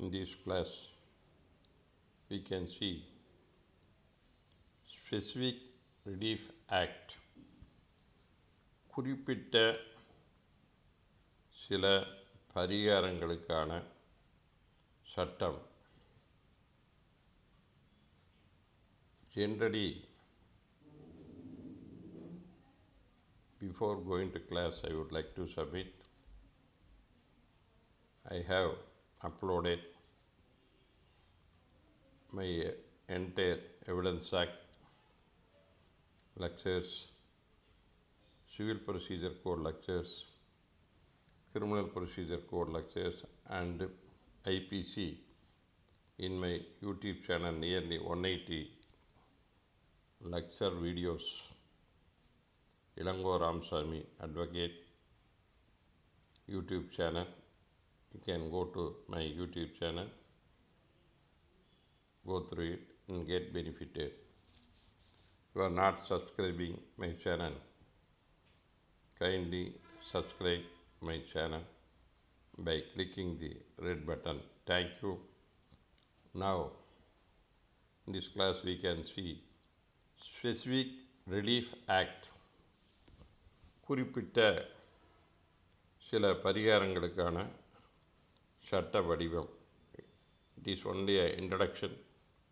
in this class we can see specific relief act. குறிப்பிட்ட சில பரிகாரங்களுக்கான சட்டம். Generally, before going to class, I would like to submit. I have uploaded my entire Evidence Act lectures, Civil Procedure Code lectures, Criminal Procedure Code lectures, and IPC in my YouTube channel, nearly 180 lecture videos. Ilango Ramsamy Advocate YouTube channel. You can go to my YouTube channel, go through it and get benefited. If you are not subscribing my channel, kindly subscribe my channel by clicking the red button. Thank you. Now, in this class we can see Specific Relief Act. குறிப்பிட்ட சில பரிகாரங்களுக்கான சட்ட வடிவம். It is only an introduction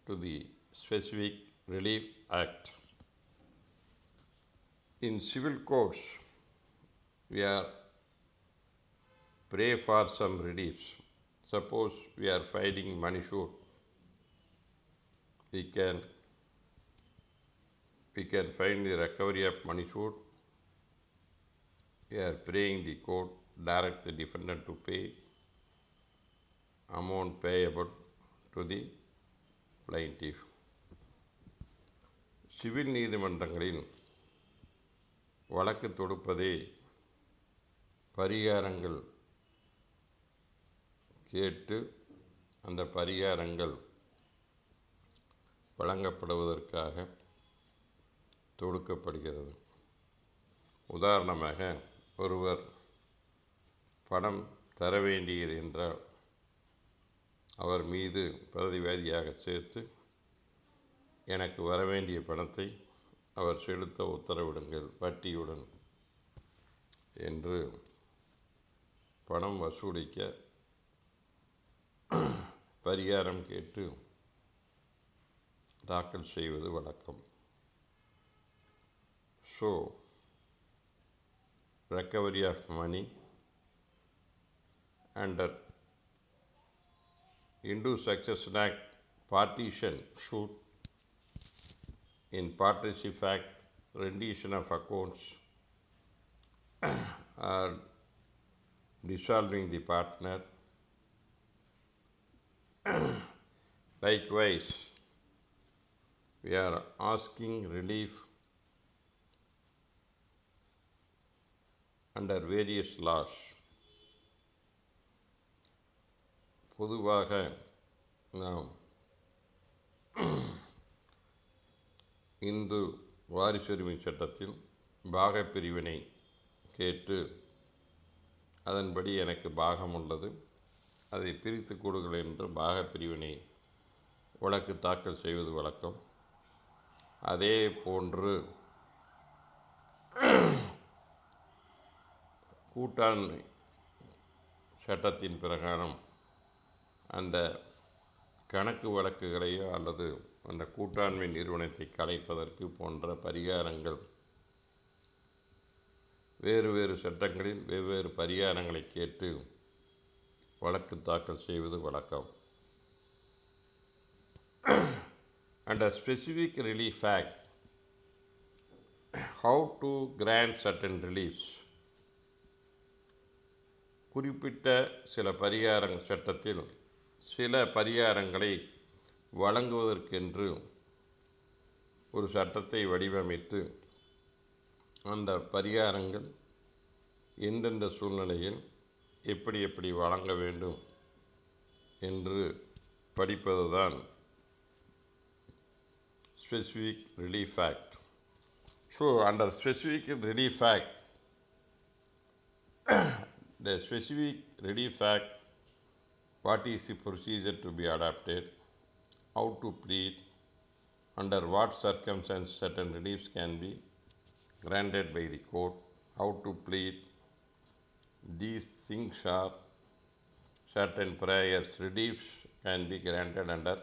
to the Specific Relief Act. In civil courts, we are pray for some reliefs. Suppose we are filing money suit, we can find the recovery of money suit. We are praying the court direct the defendant to pay amount payable to the plaintiff. Civil நீதிமன்றங்களில் வழக்கு தொடுப்பதே பரிகாரங்கள் கேட்டு அந்த பரிகாரங்கள் வழங்கப்படுவதற்காக தொடுக்கப்படுகிறது. உதாரணமாக, ஒருவர் பணம் தர வேண்டியது என்றால் அவர் மீது பிரதிவாதியாக சேர்த்து எனக்கு வரவேண்டிய பணத்தை அவர் செலுத்த உத்தரவிடுங்கள் வட்டியுடன் என்று பணம் வசூலிக்க பரிகாரம் கேட்டு தாக்கல் செய்வது வழக்கம். So, recovery of money under Hindu Succession Act, partition suit, in Partnership Act, rendition of accounts, or dissolving the partner. Likewise, we are asking relief under various laws. பொதுவாக நாம் இந்து வாரிசுரிமை சட்டத்தில் பாகப்பிரிவினை கேட்டு அதன்படி எனக்கு பாகம் உள்ளது, அதை பிரித்து கொடுங்கள் என்று பாகப்பிரிவினை வழக்கு தாக்கல் செய்வது வழக்கம். அதே போன்று கூட்டாண்மை சட்டத்தின் பிரகாரம் அந்த கணக்கு வழக்குகளையோ அல்லது அந்த கூட்டாண்மை நிறுவனத்தை கலைப்பதற்கு போன்ற பரிகாரங்கள் வேறு வேறு சட்டங்களில் வெவ்வேறு பரிகாரங்களை கேட்டு வழக்கு தாக்கல் செய்வது வழக்கம். Under Specific Relief Act, how to grant certain reliefs. குறிப்பிட்ட சில பரிகாரங்கள் சட்டத்தில் சில பரிகாரங்களை வழங்குவதற்கென்று ஒரு சட்டத்தை வடிவமைத்து அந்த பரிகாரங்கள் எந்தெந்த சூழ்நிலையில் எப்படி எப்படி வழங்க வேண்டும் என்று படிப்பதுதான் Specific Relief Act. So, under Specific Relief Act, the Specific Relief Act what is the procedure to be adopted, how to plead, under what circumstances certain reliefs can be granted by the court, how to plead. These things are certain prayers. Reliefs can be granted under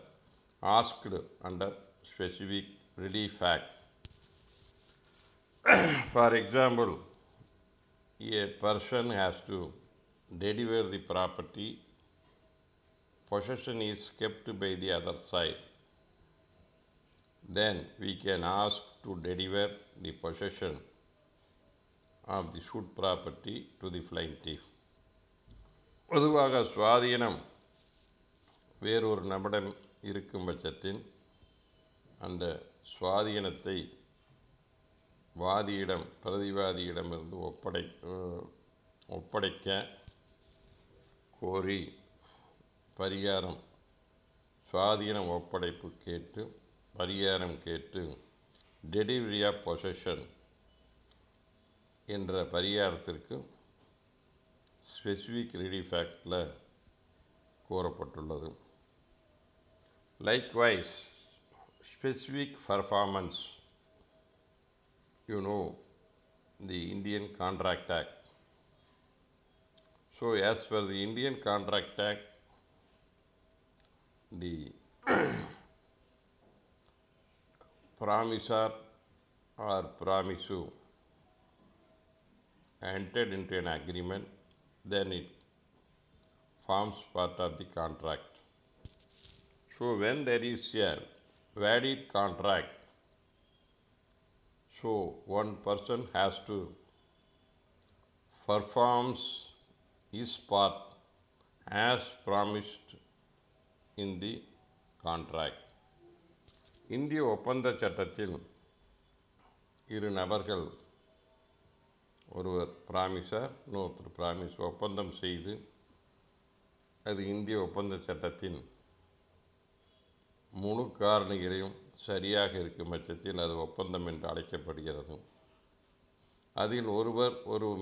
asked under specific relief act. For example, a person has to deliver the property, possession is kept by the other side. Then we can ask to deliver the possession of the suit property to the plaintiff. பொதுவாக சுவாதீனம் வேறொரு நபரிடம் இருக்கும் பட்சத்தில் அந்த சுவாதீனத்தை வாதியிடம் பிரதிவாதியிடமிருந்து ஒப்படைக்க கோரி பரிகாரம் சுவாதீனம் ஒப்படைப்பு கேட்டு பரிகாரம் கேட்டு டெலிவரி ஆஃப் பொசஷன் என்ற பரிகாரத்திற்கு ஸ்பெசிஃபிக் ரிலீஃப் ஆக்டில் கூறப்பட்டுள்ளது. Likewise specific performance, the Indian Contract Act. So as per the Indian Contract Act, the promisor or promisor entered into an agreement, then it forms part of the contract. So when there is a valid contract, so one person has to perform his part as promised in the contract. இந்திய ஒப்பந்த சட்டத்தில் இரு நபர்கள், ஒருவர் பிராமிசர் இன்னொருத்தர் promise, ஒப்பந்தம் செய்து அது இந்திய ஒப்பந்த சட்டத்தின் முழு காரணிகளையும் சரியாக இருக்கும் பட்சத்தில் அது ஒப்பந்தம் என்று அழைக்கப்படுகிறது. அதில் ஒருவர்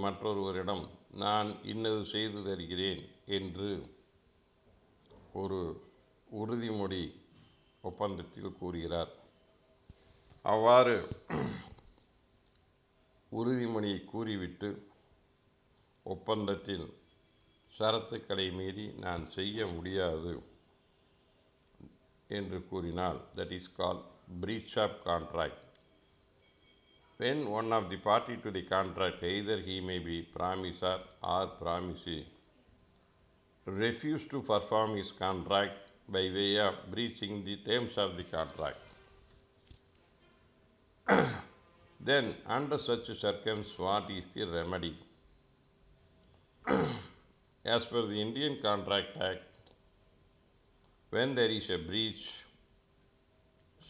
மற்றொருவரிடம் நான் இன்னது செய்து தருகிறேன் என்று ஒரு உறுதிமொழி ஒப்பந்தத்தில் கூறுகிறார். அவ்வாறு உறுதிமொழியை கூறிவிட்டு ஒப்பந்தத்தில் ஷரத்துக்களை மீறி நான் செய்ய முடியாது என்று கூறினால், that is called breach of contract. When one of the party to the contract, either he may be promisor or promisee, refuse to perform his contract by way of breaching the terms of the contract, then under such circumstances what is the remedy? As per the Indian Contract Act, when there is a breach,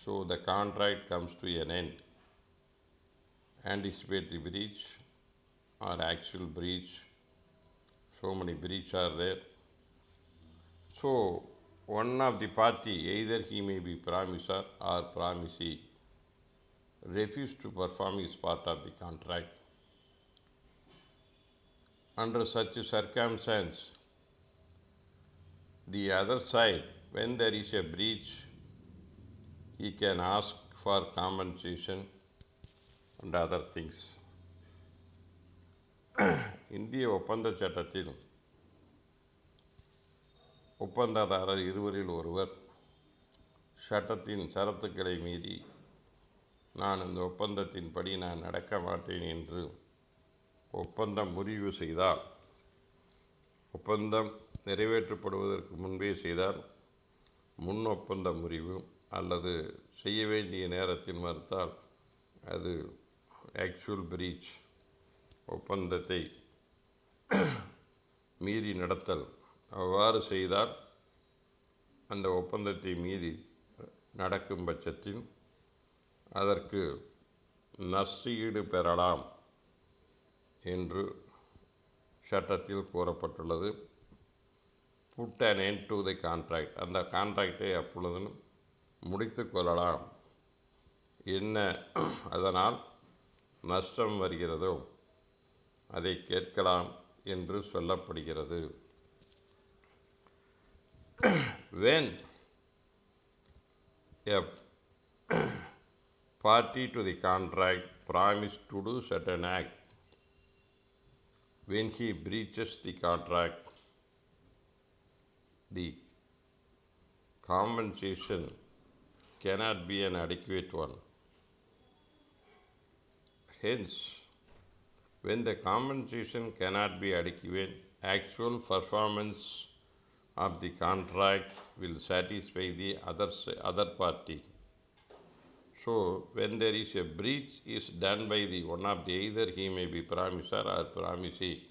so the contract comes to an end. Anticipatory breach or actual breach, so many breaches are there. So one of the party, either he may be promisor or promisee, refuse to perform his part of the contract. Under such circumstance, the other side, when there is a breach, he can ask for compensation and other things. இந்திய ஒப்பந்த சட்டத்தில் ஒப்பந்ததாரர் இருவரில் ஒருவர் சட்டத்தின் ஷரத்துக்களை மீறி நான் இந்த ஒப்பந்தத்தின்படி நான் நடக்க மாட்டேன் என்று ஒப்பந்தம் முறிவு செய்தால், ஒப்பந்தம் நிறைவேற்றப்படுவதற்கு முன்பே செய்தால் முன் ஒப்பந்த முறிவு, அல்லது செய்ய வேண்டிய நேரத்தில் மறுத்தால் அது ஆக்சுவல் பிரீச், ஒப்பந்தத்தை மீறி நடத்தல். அவ்வாறு செய்தால் அந்த ஒப்பந்தத்தை மீறி நடக்கும் பட்சத்தில் அதற்கு நஷ்டஈடு பெறலாம் என்று சட்டத்தில் கூறப்பட்டுள்ளது. Put an end to the contract, அந்த கான்ட்ராக்டை அப்பொழுது முடித்து கொள்ளலாம். என்ன அதனால் நஷ்டம் வருகிறதோ அதை கேட்கலாம் என்று சொல்லப்படுகிறது. When a party to the contract promised to do certain act, when he breaches the contract, the compensation cannot be an adequate one. Hence, when the compensation cannot be adequate, actual performance of the contract will satisfy the other party. So, when there is a breach is done by the one of the either he may be promisor or promisee,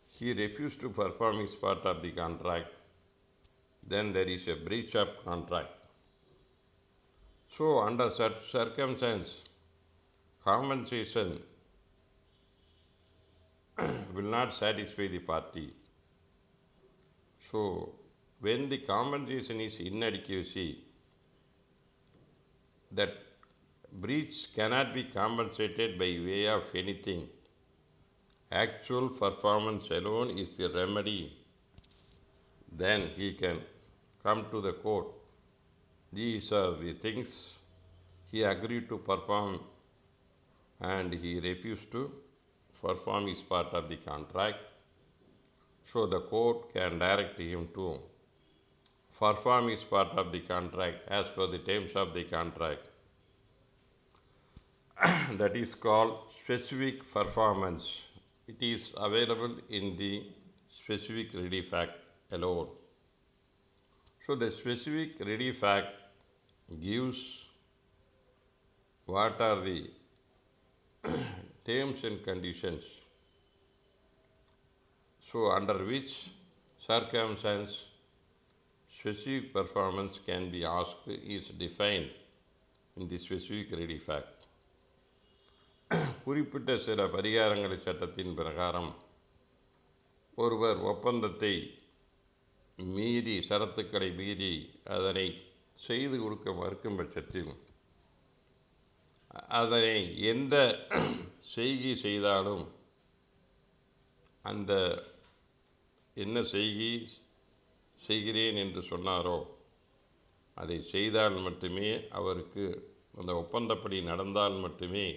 he refused to perform his part of the contract, then there is a breach of contract. So, under such circumstance, compensation will not satisfy the party. So, when the compensation is inadequacy, that breach cannot be compensated by way of anything. Actual performance alone is the remedy. Then he can come to the court. These are the things he agreed to perform and he refused to perform his part of the contract. So the court can direct him to perform his part of the contract as per the terms of the contract. That is called specific performance. It is available in the specific relief act alone. So the specific relief act gives what are the terms and conditions. So under which circumstance specific performance can be asked is defined in the specific relief act. குறிப்பிட்ட சில பரிகாரங்களை சட்டத்தின் பிரகாரம் ஒருவர் ஒப்பந்தத்தை மீறி ஷரத்துக்களை மீறி அதனை செய்து கொடுக்க மறுக்கும் பட்சத்தில் அதனை எந்த செய்கை செய்தாலும் அந்த என்ன செய்கை செய்கிறேன் என்று சொன்னாரோ அதை செய்தால் மட்டுமே அவருக்கு அந்த ஒப்பந்தப்படி நடந்தால் மட்டுமே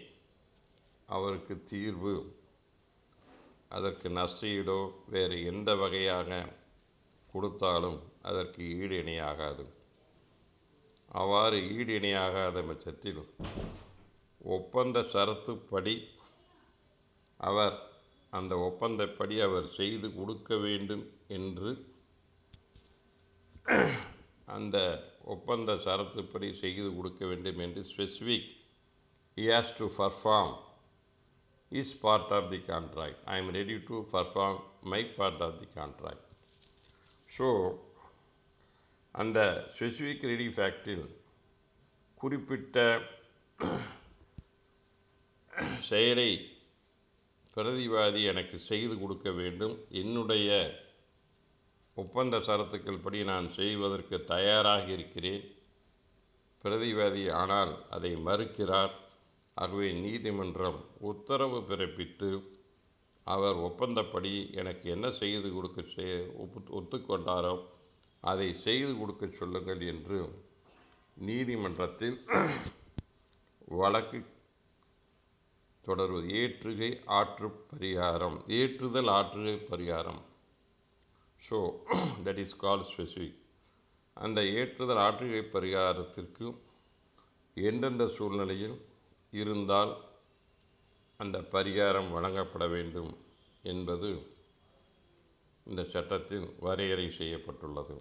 அவருக்கு தீர்வு. அதற்கு நஷ்டஈடோ வேறு எந்த வகையாக கொடுத்தாலும் அதற்கு ஈடு இணையாகாது. அவ்வாறு ஈடு இணையாகாத பட்சத்தில் ஒப்பந்த ஷரத்துப்படி அவர் அந்த ஒப்பந்தப்படி அவர் செய்து கொடுக்க வேண்டும் என்று அந்த ஒப்பந்த ஷரத்துப்படி செய்து கொடுக்க வேண்டும் என்று specific he has to perform his part of the contract. I am ready to perform my part of the contract. So, அந்த ஸ்பெசிஃபிக் ரிலீஃப் ஆக்டில் குறிப்பிட்ட செயலை பிரதிவாதி எனக்கு செய்து கொடுக்க வேண்டும், என்னுடைய ஒப்பந்த ஷரத்துக்கள் படி நான் செய்வதற்கு தயாராக இருக்கிறேன். பிரதிவாதி ஆனால் அதை மறுக்கிறார். ஆகவே நீதிமன்றம் உத்தரவு பிறப்பித்து அவர் ஒப்பந்தப்படி எனக்கு என்ன செய்து கொடுக்க ஒத்துக்கொண்டாரோ அதை செய்து கொடுக்க சொல்லுங்கள் என்று நீதிமன்றத்தில் வழக்கு தொடர்வது. ஏற்றுகை ஆற்று பரிகாரம், ஏற்றுதல் ஆற்றுகை பரிகாரம். So that is called specific. அந்த ஏற்றுதல் ஆற்றுகை பரிகாரத்திற்கு எந்தெந்த சூழ்நிலையில் இருந்தால் அந்த பரிகாரம் வழங்கப்பட வேண்டும் என்பது இந்த சட்டத்தில் வரையறை செய்யப்பட்டுள்ளது.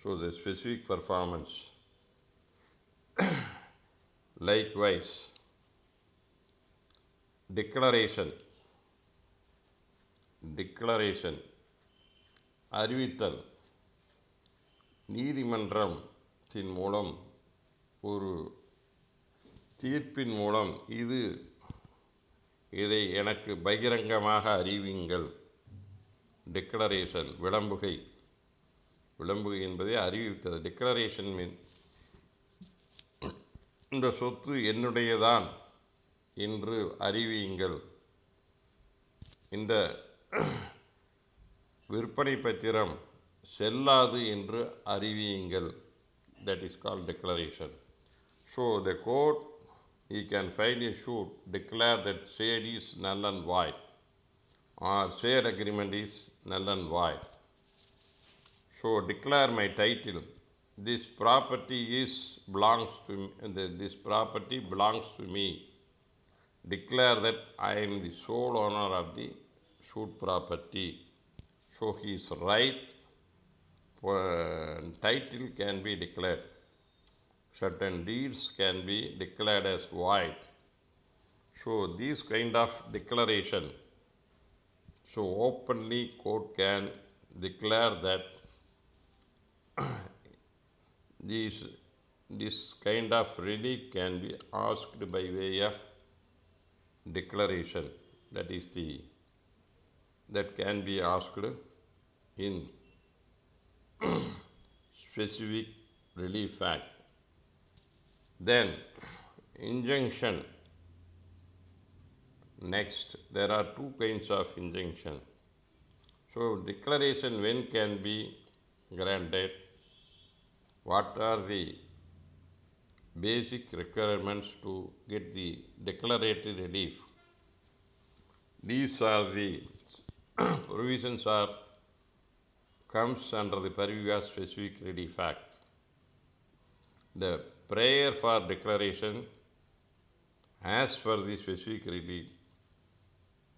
So the specific performance likewise declaration அறிவித்தல் நீதிமன்றத்தின் மூலம் ஒரு தீர்ப்பின் மூலம் இதை எனக்கு பகிரங்கமாக அறிவிங்கள். டிக்ளரேஷன் விளம்புகை என்பதை அறிவித்தது. டிக்ளரேஷன் மீன் இந்த சொத்து என்னுடையதான் என்று அறிவியுங்கள். இந்த விற்பனை பத்திரம் செல்லாது என்று அறிவியுங்கள். That is called declaration. So the court, he can file a suit, declare that sale is null and void, or sale agreement is null and void. So declare my title. This property belongs to me. This property belongs to me. Declare that I am the sole owner of the suit property. So his right title can be declared. Certain deeds can be declared as void. So these kind of declaration, so openly court can declare that this kind of relief can be asked by way of declaration. That can be asked in specific relief act. Then injunction. Next, there are two kinds of injunction. So declaration when can be granted? What are the basic requirements to get the declaratory relief? These are the provisions comes under the purview of specific relief act. The prayer for declaration as per the specific relief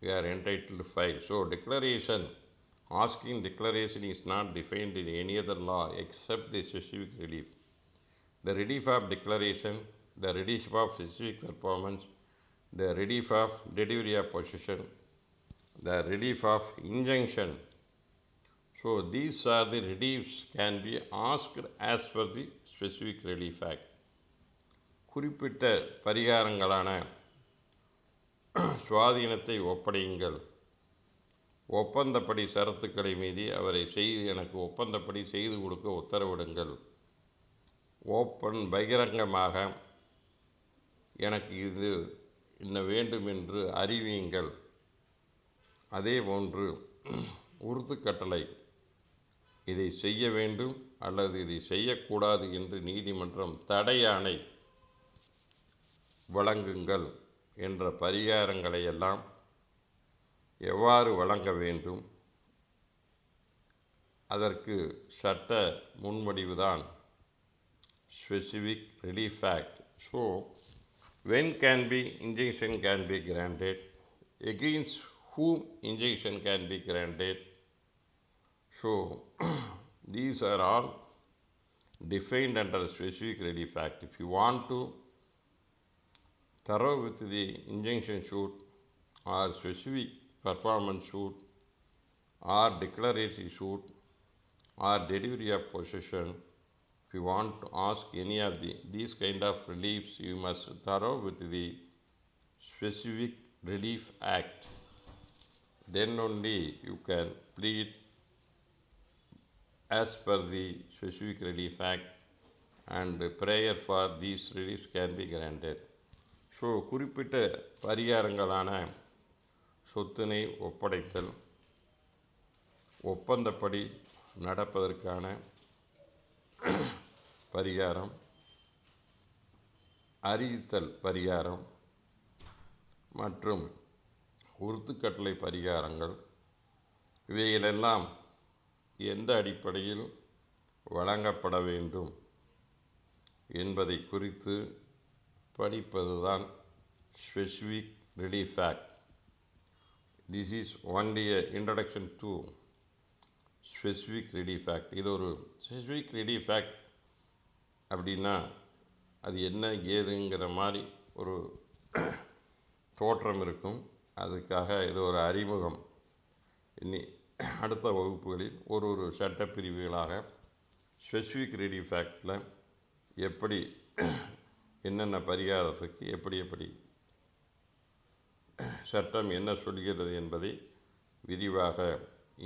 we are entitled to file. So declaration, asking declaration is not defined in any other law except the specific relief. The relief of declaration, the relief of specific performance, the relief of delivery of possession, the relief of injunction. So these are the reliefs can be asked as per the specific relief act. குறிப்பிட்ட பரிகாரங்களான சுவாதீனத்தை ஒப்படையுங்கள், ஒப்பந்தப்படி சரத்துக்களை மீறி அவரை எனக்கு ஒப்பந்தப்படி செய்து கொடுக்க உத்தரவிடுங்கள், பகிரங்கமாக எனக்கு இது இன்ன வேண்டும் என்று அறிவியுங்கள். அதே போன்று உறுதிக்கட்டளை, இதை செய்ய வேண்டும் அல்லது இதை செய்யக்கூடாது என்று நீதிமன்றம் தடையாணை வழங்குங்கள் என்ற பரிகாரங்களை எல்லாம் எவ்வாறு வழங்க வேண்டும், அதற்கு சட்ட முன்வடிவுதான் specific relief act. So when injunction can be granted, against whom injunction can be granted. So these are all defined under specific relief act. If you want to thorough with the injunction suit or specific performance suit or declaratory suit or delivery of possession, if you want to ask any of these kind of reliefs, you must thorough with the specific relief act. Then only you can plead as per the specific relief act and prayer for these reliefs can be granted. So குறிப்பிட்ட பரிகாரங்களான சொத்தினை ஒப்படைத்தல், ஒப்பந்தப்படி நடப்பதற்கான பரிகாரம், அறிவித்தல் பரிகாரம் மற்றும் உறுத்துக்கட்டளை பரிகாரங்கள், இவைகளெல்லாம் எந்த அடிப்படையில் வழங்கப்பட வேண்டும் என்பதை குறித்து படிப்பதுதான் specific relief act. This is only a introduction to specific relief act. இது ஒரு specific relief act அப்படின்னா அது என்ன ஏதுங்கிற மாதிரி ஒரு தோற்றம் இருக்கும். அதுக்காக இது ஒரு அறிமுகம். இனி அடுத்த வகுப்புகளில் ஒரு சட்டப்பிரிவுகளாக ஸ்பெசிஃபிக் ரிலீஃப் ஆக்டில் எப்படி என்னென்ன பரிகாரத்துக்கு எப்படி சட்டம் என்ன சொல்கிறது என்பதை விரிவாக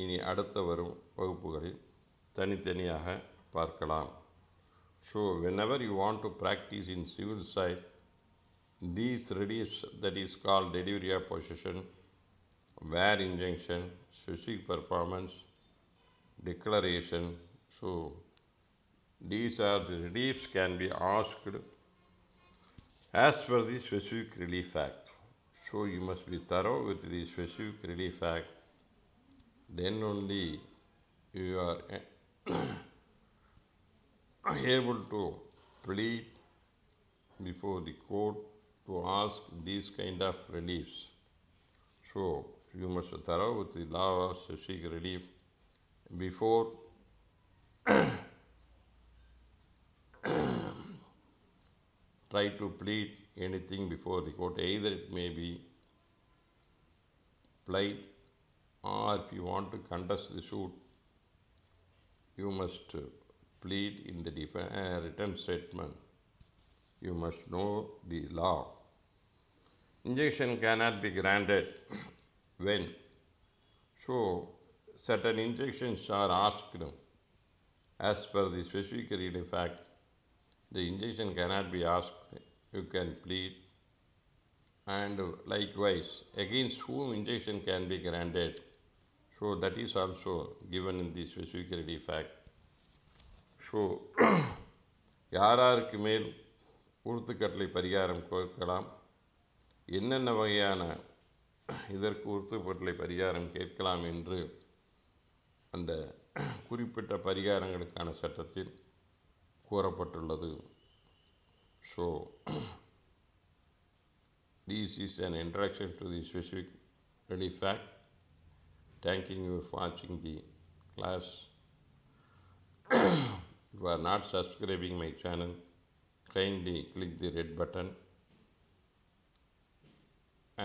இனி அடுத்த வரும் வகுப்புகளில் தனித்தனியாக பார்க்கலாம். So whenever you want to practice in civil side, these reliefs, that is called delivery of possession, where injunction, specific performance, declaration. So these are the reliefs can be asked as per the specific relief act. So you must be thorough with the specific relief act. Then only you are able to plead before the court to ask these kind of reliefs. So you must be thorough with the law of specific relief before try to plead anything before the court. Either it may be plight, or if you want to contest the suit, you must plead in the written statement. You must know the law. Injunction cannot be granted when. So, certain injunctions are asked as per the specific relief act. The injunction cannot be asked. You can plead. And likewise, against whom injunction can be granted. So, that is also given in the specific relief act. So யார் யாருக்கு மேல் உறுத்துக்கட்டளை பரிகாரம் கேட்கலாம், என்னென்ன வகையான இதற்கு உறுத்துக்கட்டளை பரிகாரம் கேட்கலாம் என்று அந்த குறிப்பிட்ட பரிகாரங்களுக்கான சட்டத்தில் கூறப்பட்டுள்ளது. So this is an introduction to the specific relief act. Thanking you for watching the class. If you are not subscribing my channel, kindly click the red button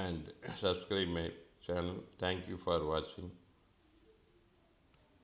and subscribe my channel. Thank you for watching.